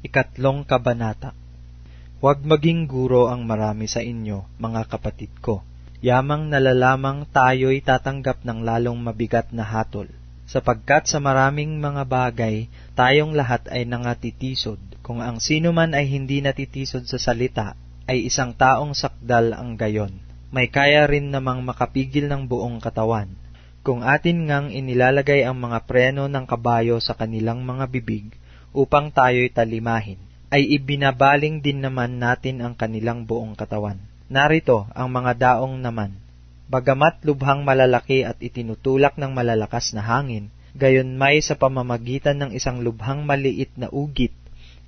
Ikatlong Kabanata. Huwag maging guro ang marami sa inyo, mga kapatid ko. Yamang nalalamang tayo'y tatanggap ng lalong mabigat na hatol, sapagkat sa maraming mga bagay, tayong lahat ay nangatitisod. Kung ang sino man ay hindi natitisod sa salita, ay isang taong sakdal ang gayon. May kaya rin namang makapigil ng buong katawan. Kung atin ngang inilalagay ang mga preno ng kabayo sa kanilang mga bibig, upang tayo'y talimahin, ay ibinabaling din naman natin ang kanilang buong katawan. Narito ang mga daong naman. Bagamat lubhang malalaki at itinutulak ng malalakas na hangin, gayon may sa pamamagitan ng isang lubhang maliit na ugit,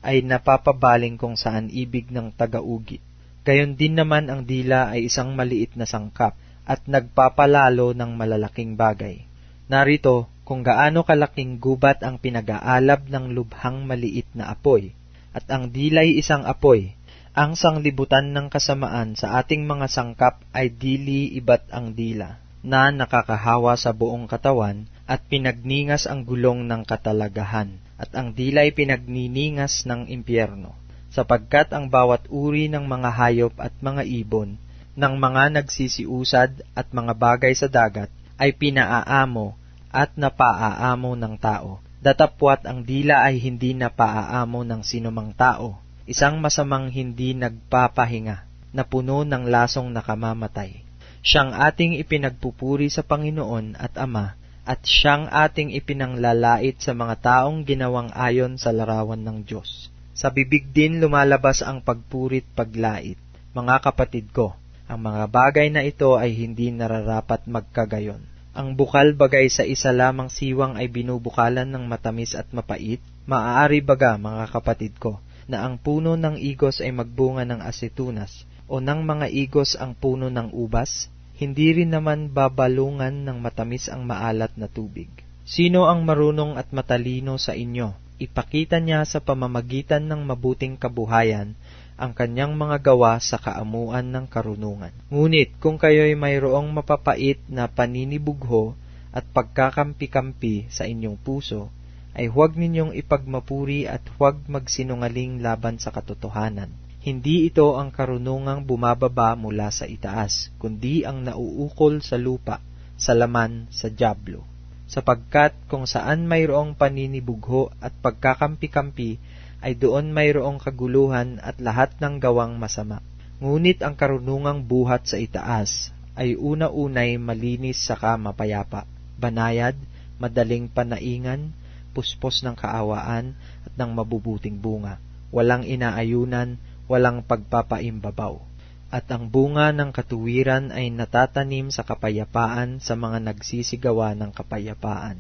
ay napapabaling kung saan ibig ng taga-ugit. Gayon din naman ang dila ay isang maliit na sangkap, at nagpapalalo ng malalaking bagay. Narito kung gaano kalaking gubat ang pinag-aalab ng lubhang maliit na apoy, at ang dila'y isang apoy. Ang sanglibutan ng kasamaan sa ating mga sangkap ay dili iba't ang dila, na nakakahawa sa buong katawan, at pinagningas ang gulong ng katalagahan, at ang dila'y pinagniningas ng impyerno, sapagkat ang bawat uri ng mga hayop at mga ibon, ng mga nagsisiusad at mga bagay sa dagat, ay pinaaamo at napaaamo ng tao. Datapwat ang dila ay hindi napaaamo ng sinumang tao, isang masamang hindi nagpapahinga, na puno ng lasong nakamamatay. Siyang ating ipinagpupuri sa Panginoon at Ama, at siyang ating ipinanglalait sa mga taong ginawang ayon sa larawan ng Diyos. Sa bibig din lumalabas ang pagpurit paglait. Mga kapatid ko, ang mga bagay na ito ay hindi nararapat magkagayon. Ang bukal bagay sa isa lamang siwang ay binubukalan ng matamis at mapait. Maaari baga, mga kapatid ko, na ang puno ng igos ay magbunga ng asetunas, o ng mga igos ang puno ng ubas? Hindi rin naman babalungan ng matamis ang maalat na tubig. Sino ang marunong at matalino sa inyo? Ipakita niya sa pamamagitan ng mabuting kabuhayan ang kanyang mga gawa sa kaamuan ng karunungan. Ngunit kung kayo'y mayroong mapapait na paninibugho at pagkakampi-kampi sa inyong puso, ay huwag ninyong ipagmapuri at huwag magsinungaling laban sa katotohanan. Hindi ito ang karunungang bumababa mula sa itaas, kundi ang nauukol sa lupa, sa laman, sa dyablo. Sapagkat kung saan mayroong paninibugho at pagkakampi-kampi, ay doon mayroong kaguluhan at lahat ng gawang masama. Ngunit ang karunungang buhat sa itaas ay una-unay malinis saka mapayapa, banayad, madaling panaingan, puspos ng kaawaan at ng mabubuting bunga, walang inaayunan, walang pagpapaimbabaw. At ang bunga ng katuwiran ay natatanim sa kapayapaan sa mga nagsisigawa ng kapayapaan.